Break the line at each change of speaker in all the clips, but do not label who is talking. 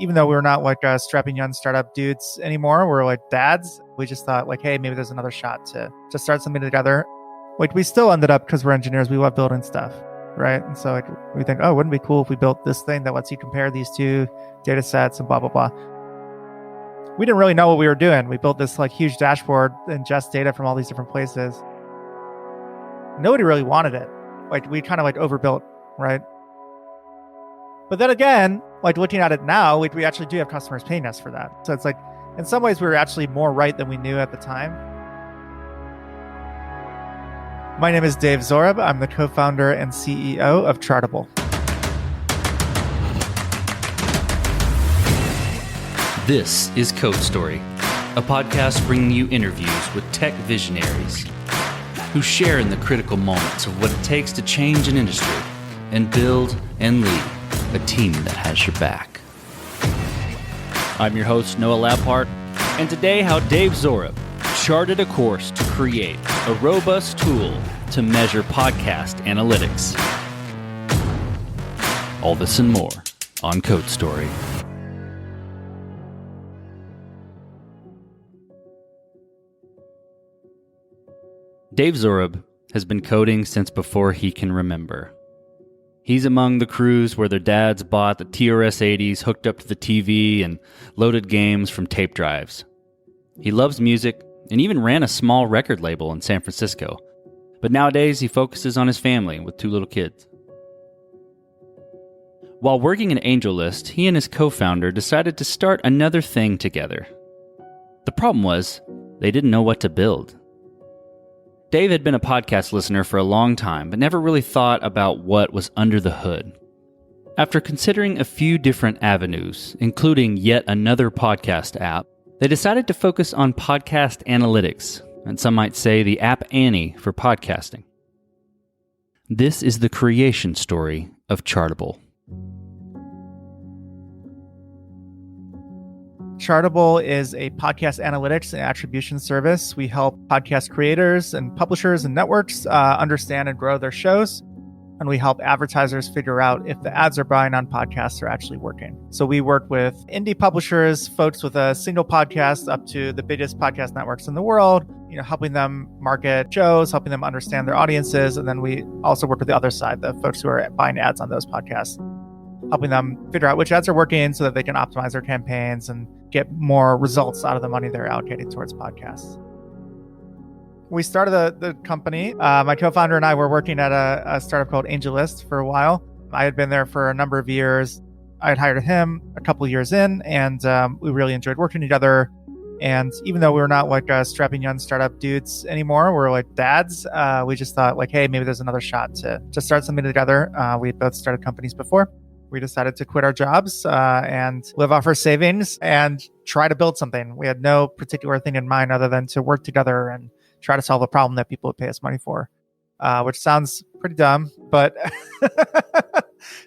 even though we were not like strapping young startup dudes anymore, we're like dads. We just thought like, hey, maybe there's another shot to start something together. Like we still ended up, because we're engineers, we love building stuff, right? And so like we think, oh, wouldn't it be cool if we built this thing that lets you compare these two data sets and blah, blah, blah. We didn't really know what we were doing. We built this like huge dashboard, ingest data from all these different places. Nobody really wanted it. Like we kind of like overbuilt, right? But then again, like looking at it now, we actually do have customers paying us for that. So it's like, in some ways we were actually more right than we knew at the time. My name is Dave Zohrob. I'm the co-founder and CEO of Chartable.
This is Code Story, a podcast bringing you interviews with tech visionaries who share in the critical moments of what it takes to change an industry and build and lead a team that has your back. I'm your host, Noah Laphart, and today how Dave Zohrob charted a course to create a robust tool to measure podcast analytics. All this and more on Code Story. Dave Zohrob has been coding since before he can remember. He's among the crews where their dads bought the TRS-80s hooked up to the TV and loaded games from tape drives. He loves music and even ran a small record label in San Francisco. But nowadays he focuses on his family with 2 little kids. While working at Angelist, he and his co-founder decided to start another thing together. The problem was, they didn't know what to build. Dave had been a podcast listener for a long time, but never really thought about what was under the hood. After considering a few different avenues, including yet another podcast app, they decided to focus on podcast analytics, and some might say the App Annie for podcasting. This is the creation story of Chartable.
Chartable is a podcast analytics and attribution service. We help podcast creators and publishers and networks understand and grow their shows. And we help advertisers figure out if the ads they're buying on podcasts are actually working. So we work with indie publishers, folks with a single podcast, up to the biggest podcast networks in the world, helping them market shows, helping them understand their audiences. And then we also work with the other side, the folks who are buying ads on those podcasts, helping them figure out which ads are working so that they can optimize their campaigns and get more results out of the money they're allocating towards podcasts. We started the company. My co-founder and I were working at a startup called Angelist for a while. I had been there for a number of years. I had hired him a couple of years in, and we really enjoyed working together. And even though we were not like strapping young startup dudes anymore, we're like dads. We just thought like, hey, maybe there's another shot to start something together. We had both started companies before. We decided to quit our jobs and live off our savings and try to build something. We had no particular thing in mind other than to work together and try to solve a problem that people would pay us money for, which sounds pretty dumb, but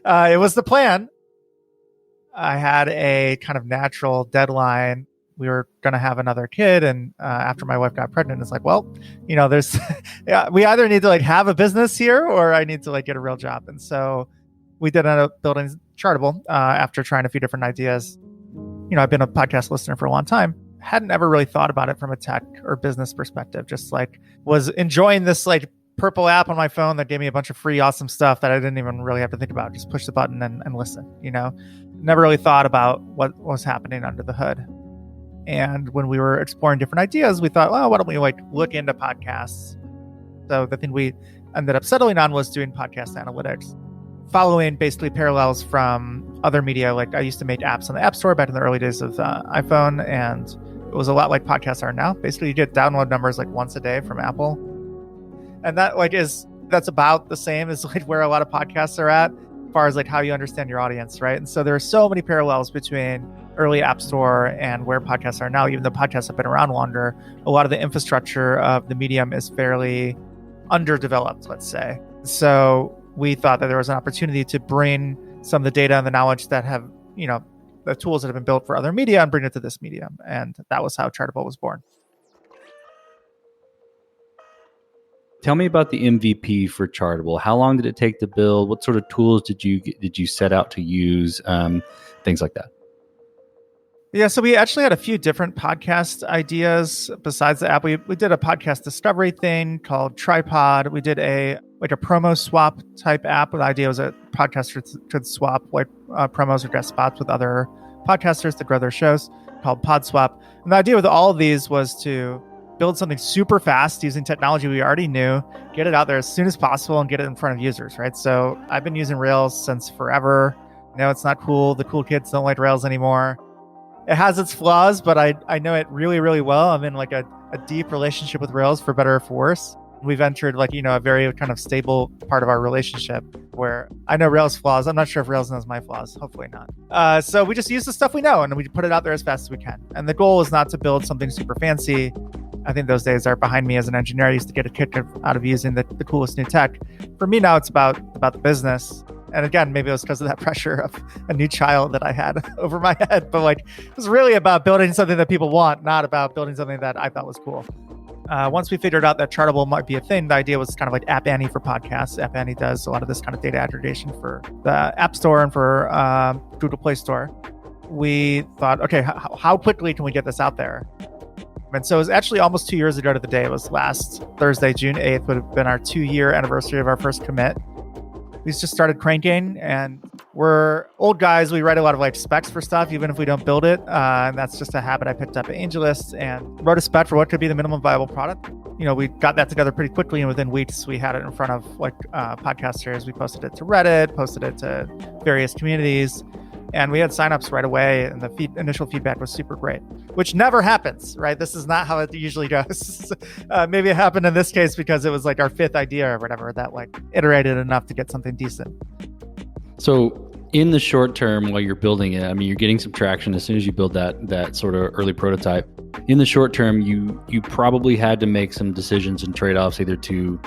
it was the plan. I had a kind of natural deadline. We were going to have another kid. And after my wife got pregnant, it's like, well, there's, we either need to like have a business here or I need to like get a real job. And so we did end up building Chartable after trying a few different ideas. I've been a podcast listener for a long time. Hadn't ever really thought about it from a tech or business perspective. Just like was enjoying this like purple app on my phone that gave me a bunch of free awesome stuff that I didn't even really have to think about. Just push the button and listen, Never really thought about what was happening under the hood. And when we were exploring different ideas, we thought, well, why don't we like look into podcasts? So the thing we ended up settling on was doing podcast analytics, following basically parallels from other media. Like I used to make apps on the App Store back in the early days of iPhone, and it was a lot like podcasts are now. Basically, you get download numbers like once a day from Apple, and that's about the same as like where a lot of podcasts are at, as far as like how you understand your audience, right? And so there are so many parallels between early App Store and where podcasts are now. Even though podcasts have been around longer, a lot of the infrastructure of the medium is fairly underdeveloped, let's say. So we thought that there was an opportunity to bring some of the data and the knowledge that have, the tools that have been built for other media and bring it to this medium. And that was how Chartable was born.
Tell me about the MVP for Chartable. How long did it take to build? What sort of tools did you set out to use? Things like that.
Yeah, so we actually had a few different podcast ideas besides the app. We did a podcast discovery thing called Tripod. We did a promo swap type app. The idea was that podcasters could swap promos or guest spots with other podcasters to grow their shows, called Pod Swap. And the idea with all of these was to build something super fast using technology we already knew, get it out there as soon as possible, and get it in front of users, right? So I've been using Rails since forever. No, it's not cool. The cool kids don't like Rails anymore. It has its flaws, but I know it really, really well. I'm in like a deep relationship with Rails, for better or for worse. We've entered a very kind of stable part of our relationship where I know Rails flaws. I'm not sure if Rails knows my flaws. Hopefully not. So we just use the stuff we know and we put it out there as fast as we can. And the goal is not to build something super fancy. I think those days are behind me as an engineer. I used to get a kick out of using the coolest new tech. For me now, it's about the business. And again, maybe it was because of that pressure of a new child that I had over my head. But it was really about building something that people want, not about building something that I thought was cool. Once we figured out that Chartable might be a thing, the idea was kind of like App Annie for podcasts. App Annie does a lot of this kind of data aggregation for the App Store and for Google Play Store. We thought, okay, how quickly can we get this out there? And so it was actually almost 2 years ago to the day. It was last Thursday, June 8th, would have been our 2-year anniversary of our first commit. We just started cranking, and we're old guys. We write a lot of specs for stuff, even if we don't build it. And that's just a habit I picked up at Angelist, and wrote a spec for what could be the minimum viable product. We got that together pretty quickly, and within weeks we had it in front of podcasters. We posted it to Reddit, posted it to various communities, and we had signups right away. And the initial feedback was super great, which never happens, right? This is not how it usually goes. Maybe it happened in this case because it was our fifth idea or whatever that iterated enough to get something decent.
So in the short term, while you're building it, you're getting some traction as soon as you build that sort of early prototype. In the short term, you probably had to make some decisions and trade-offs, either to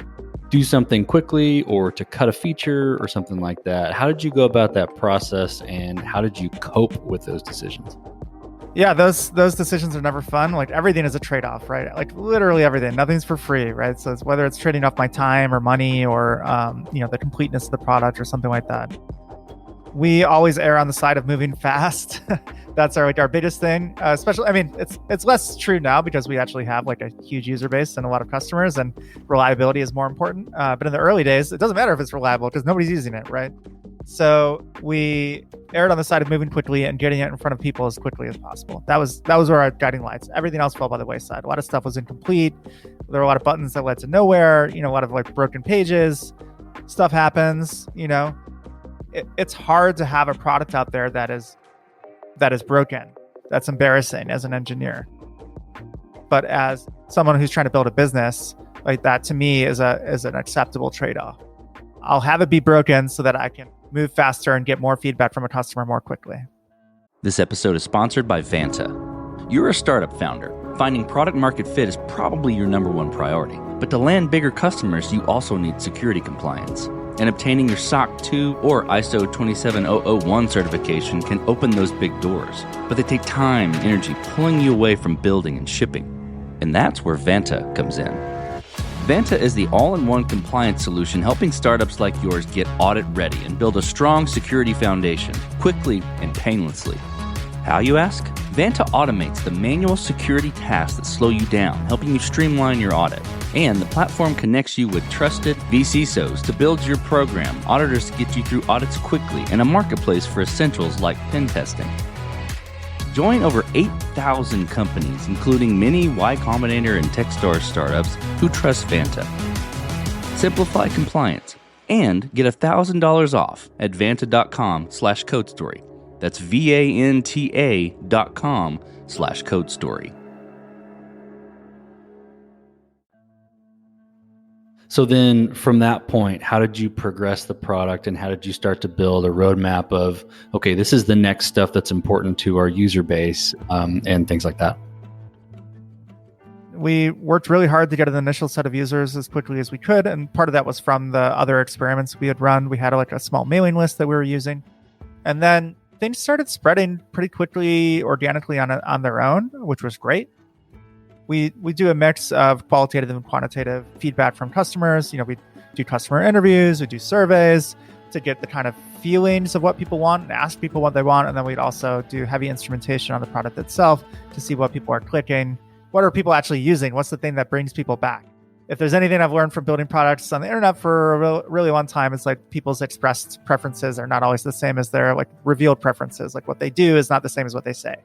do something quickly or to cut a feature or something like that. How did you go about that process, and how did you cope with those decisions?
Yeah, those decisions are never fun. Everything is a trade-off, right? Literally everything. Nothing's for free, right? So it's whether it's trading off my time or money or the completeness of the product or something like that. We always err on the side of moving fast. That's our biggest thing. Especially, it's less true now because we actually have a huge user base and a lot of customers, and reliability is more important. But in the early days, it doesn't matter if it's reliable because nobody's using it, right? So we erred on the side of moving quickly and getting it in front of people as quickly as possible. That was where our guiding lights. Everything else fell by the wayside. A lot of stuff was incomplete. There were a lot of buttons that led to nowhere. A lot of broken pages. Stuff happens. It's hard to have a product out there that is broken. That's embarrassing as an engineer. But as someone who's trying to build a business, that to me is an acceptable trade-off. I'll have it be broken so that I can move faster and get more feedback from a customer more quickly.
This episode is sponsored by Vanta. You're a startup founder. Finding product market fit is probably your number one priority. But to land bigger customers, you also need security compliance. And obtaining your SOC 2 or ISO 27001 certification can open those big doors. But they take time and energy, pulling you away from building and shipping. And that's where Vanta comes in. Vanta is the all-in-one compliance solution helping startups like yours get audit ready and build a strong security foundation quickly and painlessly. How, you ask? Vanta automates the manual security tasks that slow you down, helping you streamline your audit. And the platform connects you with trusted vCISOs to build your program, auditors to get you through audits quickly, and a marketplace for essentials like pen testing. Join over 8,000 companies, including many Y Combinator and Techstars startups who trust Vanta. Simplify compliance and get $1,000 off at vanta.com/codestory. That's VANTA.com/codestory. So then from that point, how did you progress the product, and how did you start to build a roadmap of, okay, this is the next stuff that's important to our user base, and things like that?
We worked really hard to get an initial set of users as quickly as we could. And part of that was from the other experiments we had run. We had a small mailing list that we were using. And then things started spreading pretty quickly organically on their own, which was great. We do a mix of qualitative and quantitative feedback from customers. We do customer interviews, we do surveys, to get the kind of feelings of what people want and ask people what they want. And then we'd also do heavy instrumentation on the product itself to see what people are clicking. What are people actually using? What's the thing that brings people back? If there's anything I've learned from building products on the internet for a really long time, it's like people's expressed preferences are not always the same as their like revealed preferences. Like what they do is not the same as what they say.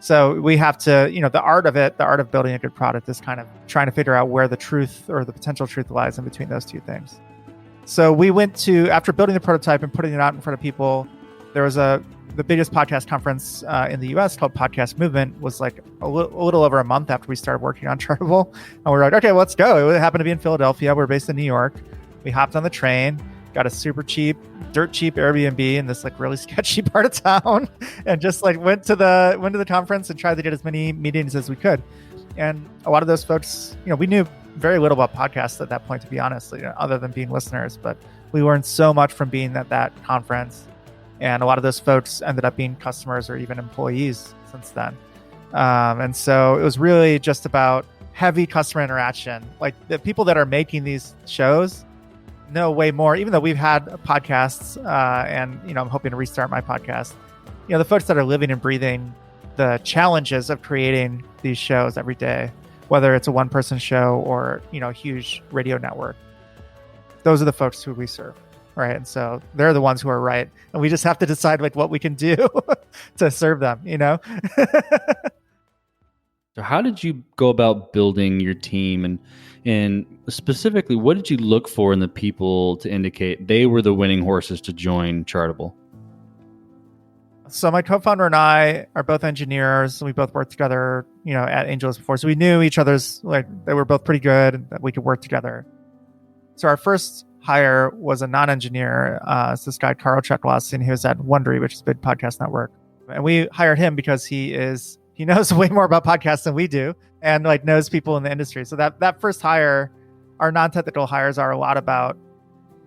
So we have to, the art of building a good product is kind of trying to figure out where the truth or the potential truth lies in between those two things. So we went to, after building the prototype and putting it out in front of people, there was the biggest podcast conference in the US called Podcast Movement, was like a little over a month after we started working on Chartable. And we're like, okay, let's go. It happened to be in Philadelphia. We're based in New York. We hopped on the train, got a super cheap, dirt cheap Airbnb in this like really sketchy part of town, and just like went to the conference and tried to get as many meetings as we could. And a lot of those folks, we knew very little about podcasts at that point, to be honest, other than being listeners. But we learned so much from being at that conference. And a lot of those folks ended up being customers or even employees since then. And so it was really just about heavy customer interaction. Like the people that are making these shows know way more, even though we've had podcasts and, I'm hoping to restart my podcast. The folks that are living and breathing the challenges of creating these shows every day, whether it's a one-person show or, a huge radio network. Those are the folks who we serve. Right. And so they're the ones who are right. And we just have to decide like what we can do to serve them,
So how did you go about building your team, and specifically, what did you look for in the people to indicate they were the winning horses to join Chartable?
So my co-founder and I are both engineers. We both worked together, at Angelist before. So we knew each other's, like, they were both pretty good and that we could work together. So our first hire was a non-engineer. It's this guy, Carl Chekwas, and he was at Wondery, which is a big podcast network. And we hired him because he knows way more about podcasts than we do, and like knows people in the industry. So that first hire, our non-technical hires are a lot about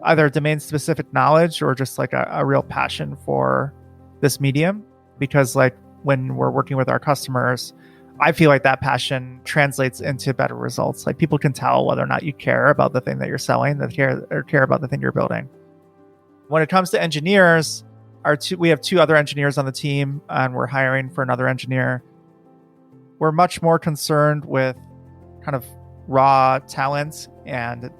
either domain-specific knowledge or just like a real passion for this medium. Because like when we're working with our customers, I feel like that passion translates into better results. Like people can tell whether or not you care about the thing that you're selling, that care about the thing you're building. When it comes to engineers, we have two other engineers on the team, and we're hiring for another engineer. We're much more concerned with kind of raw talent and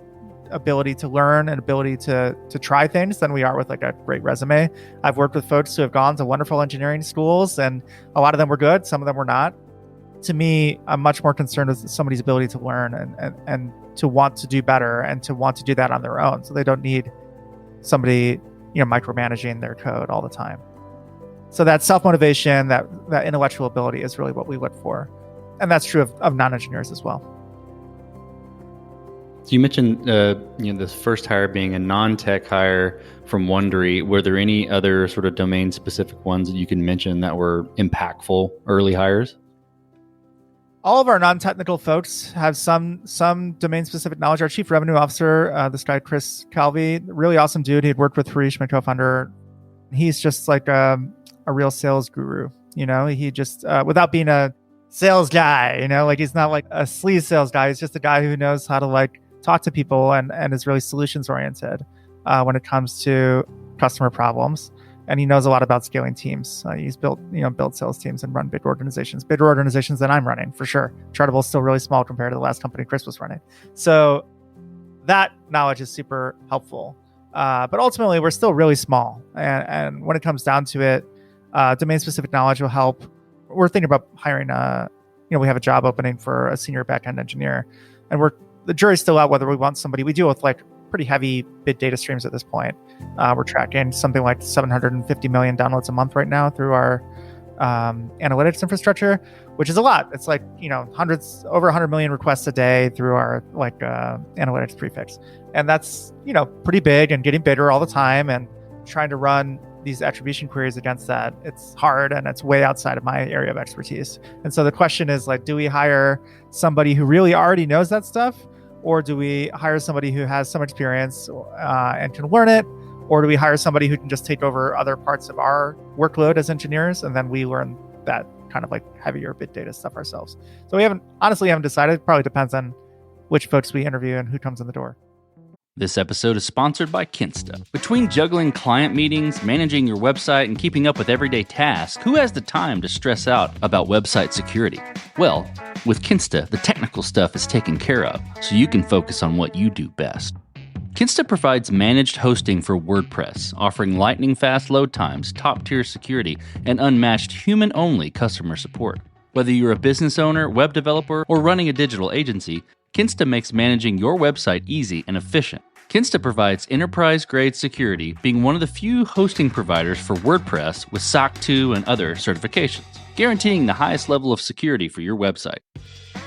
ability to learn and ability to try things than we are with like a great resume. I've worked with folks who have gone to wonderful engineering schools, and a lot of them were good, some of them were not. To me, I'm much more concerned with somebody's ability to learn and to want to do better and to want to do that on their own. So they don't need somebody, micromanaging their code all the time. So that self-motivation, that intellectual ability is really what we look for. And that's true of non-engineers as well.
So you mentioned, this first hire being a non-tech hire from Wondery. Were there any other sort of domain-specific ones that you can mention that were impactful early hires?
All of our non-technical folks have some domain-specific knowledge. Our chief revenue officer, this guy, Chris Calvi, really awesome dude. He'd worked with Harish, my co-founder. He's just like a real sales guru. He just, without being a sales guy, like he's not like a sleaze sales guy. He's just a guy who knows how to like talk to people and is really solutions-oriented when it comes to customer problems. And he knows a lot about scaling teams. He's built sales teams and run bigger organizations than I'm running, for sure. Chartable is still really small compared to the last company Chris was running. So that knowledge is super helpful. But ultimately, we're still really small. And when it comes down to it, domain-specific knowledge will help. We're thinking about hiring we have a job opening for a senior backend engineer. And the jury's still out whether we want somebody. We deal with like pretty heavy big data streams at this point. We're tracking something like 750 million downloads a month right now through our analytics infrastructure, which is a lot. It's like, over 100 million requests a day through our like analytics prefix. And that's, pretty big and getting bigger all the time, and trying to run these attribution queries against that. It's hard and it's way outside of my area of expertise. And so the question is like, do we hire somebody who really already knows that stuff? Or do we hire somebody who has some experience and can learn it? Or do we hire somebody who can just take over other parts of our workload as engineers, and then we learn that kind of like heavier big data stuff ourselves? So we haven't decided. It probably depends on which folks we interview and who comes in the door.
This episode is sponsored by Kinsta. Between juggling client meetings, managing your website, and keeping up with everyday tasks, who has the time to stress out about website security? Well, with Kinsta, the technical stuff is taken care of, so you can focus on what you do best. Kinsta provides managed hosting for WordPress, offering lightning-fast load times, top-tier security, and unmatched human-only customer support. Whether you're a business owner, web developer, or running a digital agency, Kinsta makes managing your website easy and efficient. Kinsta provides enterprise-grade security, being one of the few hosting providers for WordPress with SOC 2 and other certifications, guaranteeing the highest level of security for your website.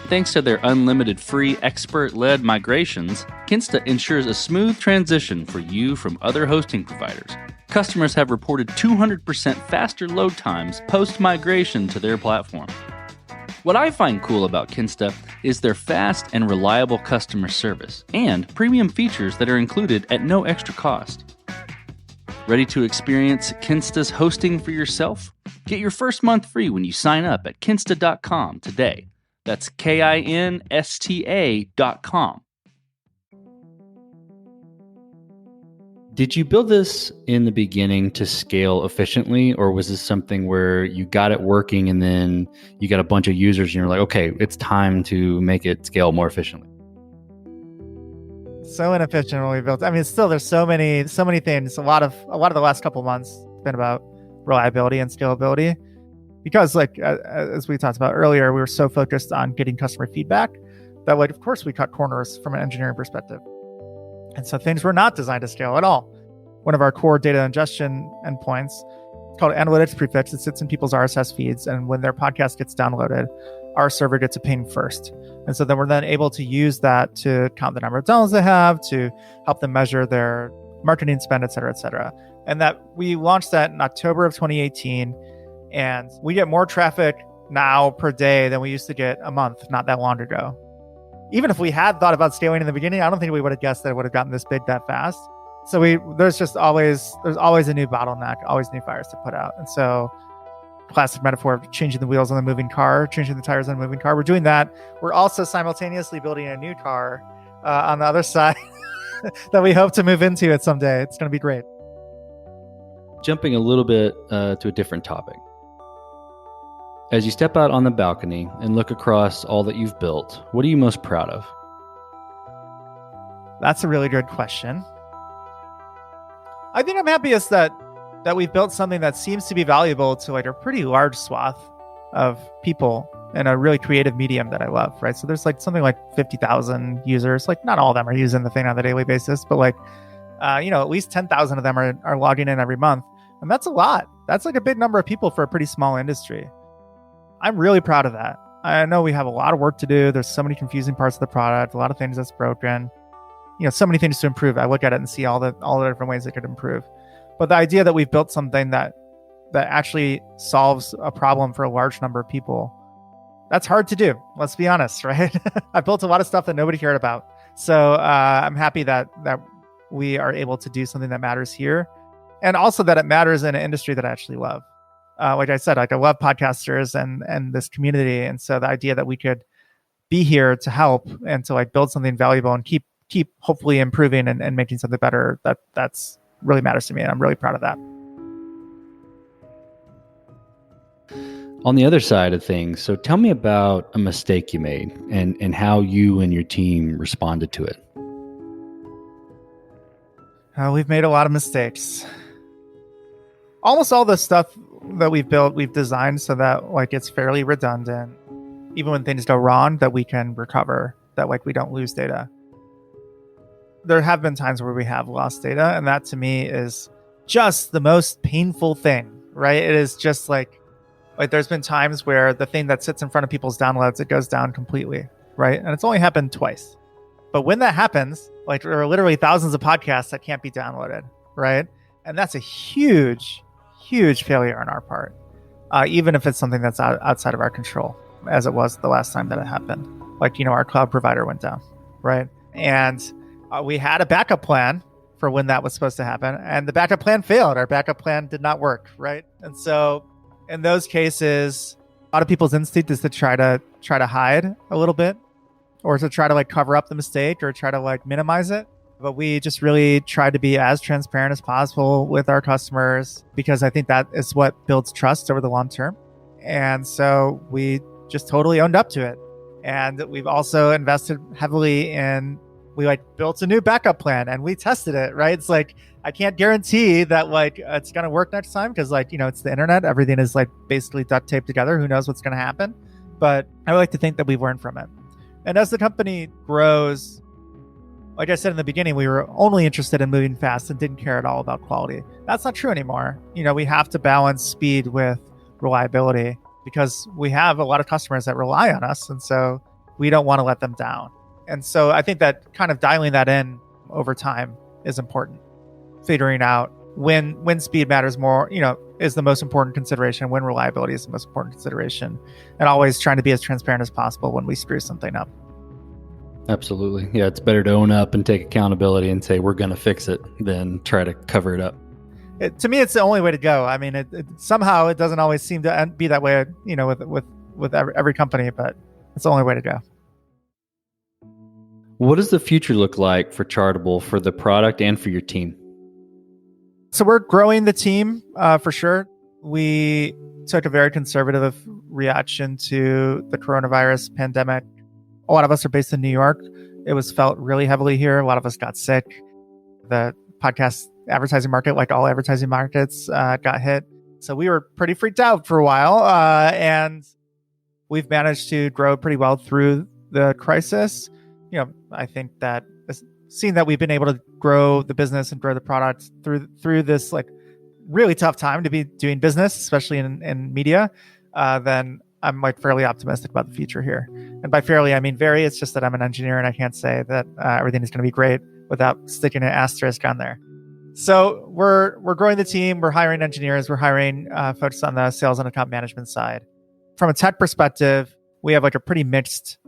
Thanks to their unlimited free expert-led migrations, Kinsta ensures a smooth transition for you from other hosting providers. Customers have reported 200% faster load times post-migration to their platform. What I find cool about Kinsta is their fast and reliable customer service and premium features that are included at no extra cost. Ready to experience Kinsta's hosting for yourself? Get your first month free when you sign up at kinsta.com today. That's KINSTA.com. Did you build this in the beginning to scale efficiently, or was this something where you got it working and then you got a bunch of users and you're like, okay, it's time to make it scale more efficiently?
So inefficient when we built. I mean, still there's so many things. A lot of the last couple of months has been about reliability and scalability, because as we talked about earlier, we were so focused on getting customer feedback that of course we cut corners from an engineering perspective. And so things were not designed to scale at all. One of our core data ingestion endpoints, it's called Analytics Prefix. It sits in people's RSS feeds. And when their podcast gets downloaded, our server gets a ping first. And so then we're then able to use that to count the number of downloads they have, to help them measure their marketing spend, et cetera, et cetera. And that we launched that in October of 2018. And we get more traffic now per day than we used to get a month not that long ago. Even if we had thought about scaling in the beginning, I don't think we would have guessed that it would have gotten this big that fast. So there's always a new bottleneck, always new fires to put out. And so classic metaphor of changing the wheels on the moving car, changing the tires on a moving car. We're doing that. We're also simultaneously building a new car on the other side that we hope to move into it someday. It's going to be great.
Jumping a little bit to a different topic. As you step out on the balcony and look across all that you've built, what are you most proud of?
That's a really good question. I think I'm happiest that we've built something that seems to be valuable to a pretty large swath of people in a really creative medium that I love, right? So there's something like 50,000 users. Not all of them are using the thing on a daily basis, but at least 10,000 of them are logging in every month. And that's a lot. That's a big number of people for a pretty small industry. I'm really proud of that. I know we have a lot of work to do. There's so many confusing parts of the product, a lot of things that's broken, so many things to improve. I look at it and see all the different ways it could improve. But the idea that we've built something that actually solves a problem for a large number of people, that's hard to do. Let's be honest, right? I built a lot of stuff that nobody cared about. So I'm happy that we are able to do something that matters here. And also that it matters in an industry that I actually love. Like I said, I love podcasters and this community. And so the idea that we could be here to help and to build something valuable and keep hopefully improving and making something better, that's really matters to me. And I'm really proud of that.
On the other side of things, so tell me about a mistake you made and how you and your team responded to it.
We've made a lot of mistakes. Almost all the stuff that we've built, we've designed so that it's fairly redundant. Even when things go wrong, that we can recover, that we don't lose data. There have been times where we have lost data, and that to me is just the most painful thing, right? It is just there's been times where the thing that sits in front of people's downloads, it goes down completely, right? And it's only happened twice. But when that happens, there are literally thousands of podcasts that can't be downloaded, right? And that's a huge failure on our part, even if it's something that's outside of our control, as it was the last time that it happened. Our cloud provider went down, right? And we had a backup plan for when that was supposed to happen, and the backup plan failed. Our backup plan did not work, right? And so in those cases, a lot of people's instinct is to try to hide a little bit, or to try to cover up the mistake, or try to minimize it. But we just really try to be as transparent as possible with our customers because I think that is what builds trust over the long term. And so we just totally owned up to it. And we've also invested heavily in, we like built a new backup plan and we tested it, right? It's like, I can't guarantee that like it's going to work next time because like, it's the internet. Everything is like basically duct taped together. Who knows what's going to happen? But I would like to think that we've learned from it. And as the company grows, like I said in the beginning, we were only interested in moving fast and didn't care at all about quality. That's not true anymore. We have to balance speed with reliability because we have a lot of customers that rely on us. And so we don't want to let them down. And so I think that kind of dialing that in over time is important. Figuring out when speed matters more, is the most important consideration, when reliability is the most important consideration, and always trying to be as transparent as possible when we screw something up.
Absolutely. Yeah, it's better to own up and take accountability and say, we're going to fix it than try to cover it up.
To me, it's the only way to go. I mean, somehow it doesn't always seem to be that way, with every company, but it's the only way to go.
What does the future look like for Chartable, for the product and for your team?
So we're growing the team for sure. We took a very conservative reaction to the coronavirus pandemic. A lot of us are based in New York. It was felt really heavily here. A lot of us got sick. The podcast advertising market, like all advertising markets, got hit. So we were pretty freaked out for a while. And we've managed to grow pretty well through the crisis. I think that seeing that we've been able to grow the business and grow the product through this like really tough time to be doing business, especially in media, then I'm like fairly optimistic about the future here. And by fairly, I mean very. It's just that I'm an engineer and I can't say that everything is going to be great without sticking an asterisk on there. So we're growing the team. We're hiring engineers. We're hiring folks on the sales and account management side. From a tech perspective, we have like a pretty mixed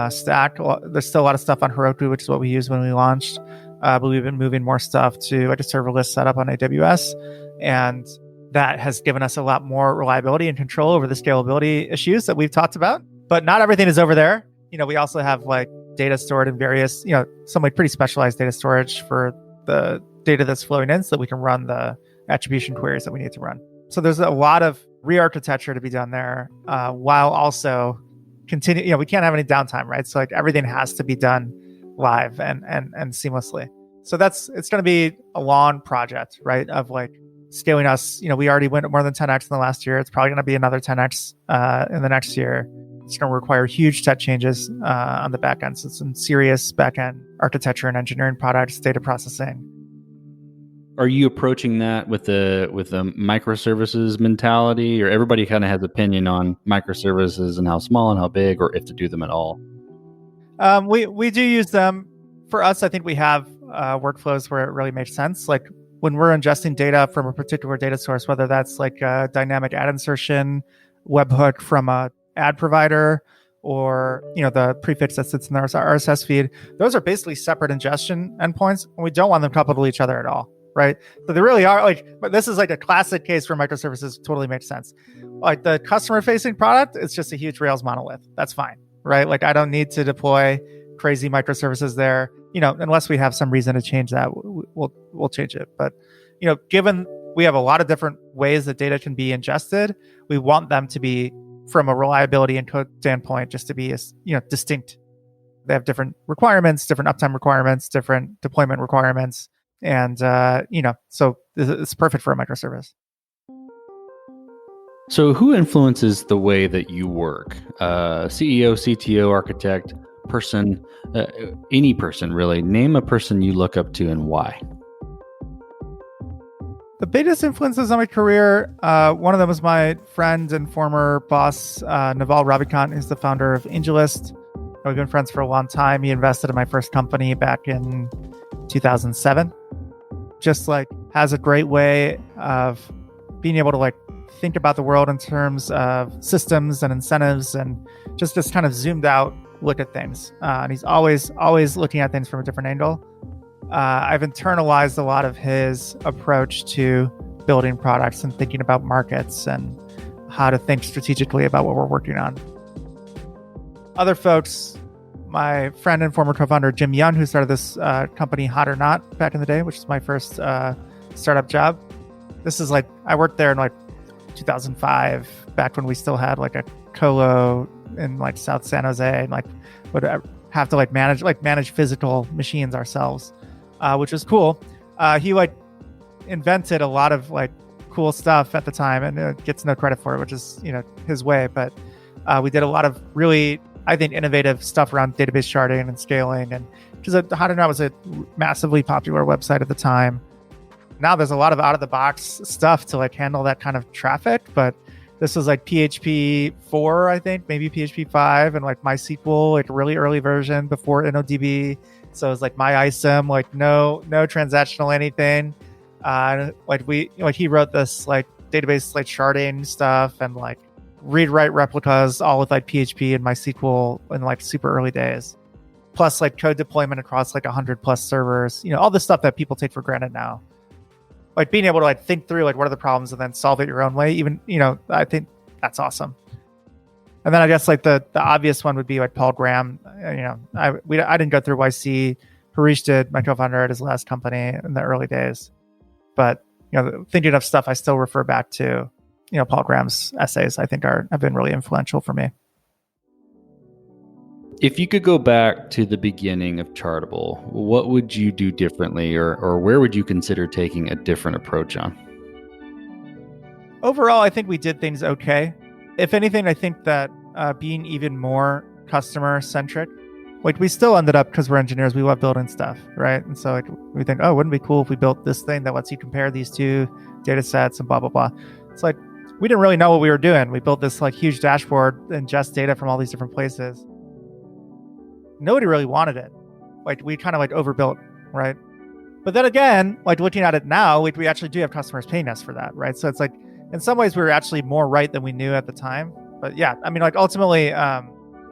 stack. There's still a lot of stuff on Heroku, which is what we used when we launched. But we've been moving more stuff to like a serverless setup on AWS. And that has given us a lot more reliability and control over the scalability issues that we've talked about. But not everything is over there. We also have like data stored in various, some like pretty specialized data storage for the data that's flowing in so that we can run the attribution queries that we need to run. So there's a lot of re-architecture to be done there, while also continue, we can't have any downtime, right? So like everything has to be done live and seamlessly. So it's going to be a long project, right? Of like scaling us, we already went more than 10x in the last year. It's probably going to be another 10x in the next year. It's going to require huge tech changes on the back end. So some serious back end architecture and engineering products, data processing.
Are you approaching that with the microservices mentality, or everybody kind of has opinion on microservices and how small and how big, or if to do them at all?
We do use them. For us, I think we have workflows where it really makes sense. Like when we're ingesting data from a particular data source, whether that's like a dynamic ad insertion webhook from a ad provider, or the prefix that sits in our RSS feed, those are basically separate ingestion endpoints, and we don't want them coupled to each other at all. Right. So they really are but this is like a classic case where microservices totally make sense. Like the customer facing product, it's just a huge Rails monolith. That's fine. Right. Like I don't need to deploy crazy microservices there, unless we have some reason to change that, we'll change it. But, given we have a lot of different ways that data can be ingested, we want them to be, from a reliability and code standpoint, just to be, distinct. They have different requirements, different uptime requirements, different deployment requirements. And, so it's perfect for a microservice.
So who influences the way that you work? CEO, CTO, architect, person, any person really. Name a person you look up to and why.
The biggest influences on my career, one of them was my friend and former boss, Naval Ravikant, who's the founder of Angelist. We've been friends for a long time. He invested in my first company back in 2007. Just like has a great way of being able to like think about the world in terms of systems and incentives, and just this kind of zoomed out look at things. And he's always looking at things from a different angle. I've internalized a lot of his approach to building products and thinking about markets and how to think strategically about what we're working on. Other folks my friend and former co-founder, Jim Young, who started this company, Hot or Not, back in the day, which is my first startup job. This is like, I worked there in like 2005, back when we still had like a colo in like South San Jose, and like would have to like manage physical machines ourselves, which was cool. He like invented a lot of like cool stuff at the time, and gets no credit for it, which is, you know, his way. But we did a lot of really, I think, innovative stuff around database sharding and scaling, and because Hot or Not was a massively popular website at the time. Now there's a lot of out of the box stuff to like handle that kind of traffic, but this was like PHP 4, I think, maybe PHP 5, and like MySQL, like a really early version before InnoDB. So it was like MyISAM, like no transactional anything. He wrote this like database like sharding stuff and like read write replicas all with like PHP and MySQL in like super early days. Plus like code deployment across like 100 plus servers, you know, all the stuff that people take for granted now. Like being able to like think through like what are the problems and then solve it your own way, even, you know, I think that's awesome. And then I guess like the obvious one would be like Paul Graham. You know, I didn't go through YC. Harish did, my co-founder at his last company in the early days. But, you know, thinking of stuff, I still refer back to, you know, Paul Graham's essays. I think have been really influential for me.
If you could go back to the beginning of Chartable, what would you do differently, or where would you consider taking a different approach on?
Overall, I think we did things okay. If anything, I think that being even more customer centric, like we still ended up, because we're engineers, we love building stuff, right? And so like we think, oh, wouldn't it be cool if we built this thing that lets you compare these two data sets and blah, blah, blah. It's like, we didn't really know what we were doing. We built this like huge dashboard, ingest data from all these different places. Nobody really wanted it. Like we kind of like overbuilt, right? But then again, like looking at it now, we actually do have customers paying us for that, right? So it's like, in some ways we were actually more right than we knew at the time. But yeah, I mean, like ultimately, I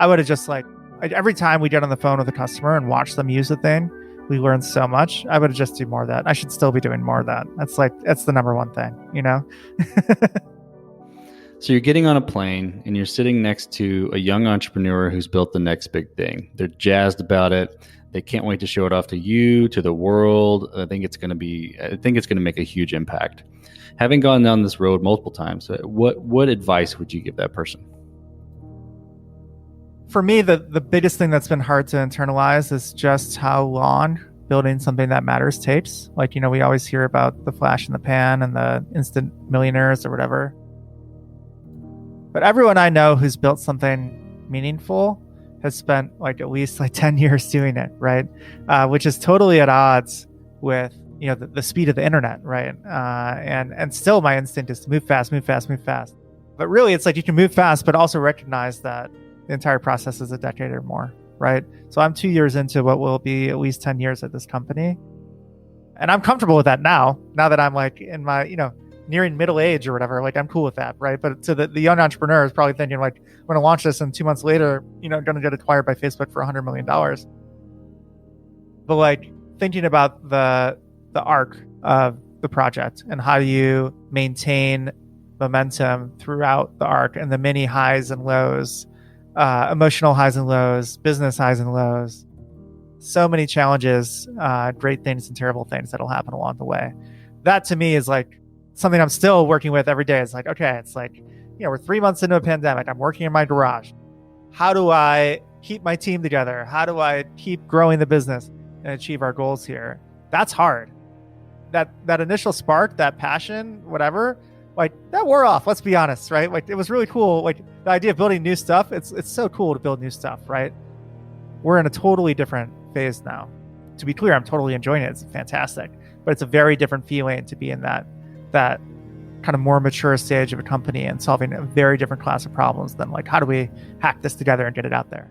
would have just like every time we get on the phone with a customer and watch them use the thing, we learn so much. I would have just do more of that. I should still be doing more of that. That's the number one thing, you know?
So you're getting on a plane and you're sitting next to a young entrepreneur who's built the next big thing. They're jazzed about it. They can't wait to show it off to you, to the world. I think it's going to make a huge impact. Having gone down this road multiple times, what advice would you give that person?
For me, the biggest thing that's been hard to internalize is just how long building something that matters takes. Like, you know, we always hear about the flash in the pan and the instant millionaires or whatever. But everyone I know who's built something meaningful has spent like at least like 10 years doing it, right? Which is totally at odds with, you know, the speed of the internet, right? And still my instinct is to move fast. But really it's like you can move fast, but also recognize that the entire process is a decade or more, right? So I'm 2 years into what will be at least 10 years at this company. And I'm comfortable with that now that I'm like in my, you know, nearing middle age or whatever, like I'm cool with that, right? But to the young entrepreneur is probably thinking like, I'm going to launch this and 2 months later, you know, going to get acquired by Facebook for $100 million. But like thinking about the arc of the project and how do you maintain momentum throughout the arc and the many highs and lows, emotional highs and lows, business highs and lows, so many challenges, great things and terrible things that'll happen along the way. That to me is like something I'm still working with every day. It's like, okay, it's like, you know, we're 3 months into a pandemic. I'm working in my garage. How do I keep my team together? How do I keep growing the business and achieve our goals here? That's hard. That initial spark, that passion, whatever, like that wore off. Let's be honest, right? Like it was really cool. Like the idea of building new stuff. It's so cool to build new stuff, right? We're in a totally different phase now. To be clear, I'm totally enjoying it. It's fantastic, but it's a very different feeling to be in that kind of more mature stage of a company and solving a very different class of problems than like, how do we hack this together and get it out there?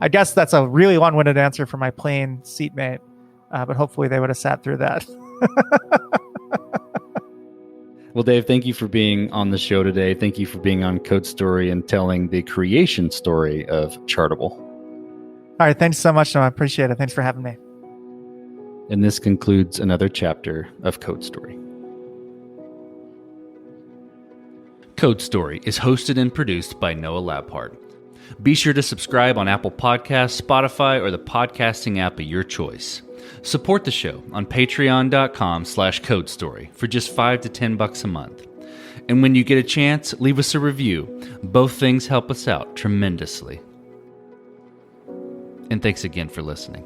I guess that's a really long-winded answer for my plain seatmate, but hopefully they would have sat through that.
Well, Dave, thank you for being on the show today. Thank you for being on Code Story and telling the creation story of Chartable.
All right. Thanks so much, Noah. I appreciate it. Thanks for having me.
And this concludes another chapter of Code Story. Code Story is hosted and produced by Noah Labhart. Be sure to subscribe on Apple Podcasts, Spotify, or the podcasting app of your choice. Support the show on patreon.com/codestory for just $5 to $10 a month. And when you get a chance, leave us a review. Both things help us out tremendously. And thanks again for listening.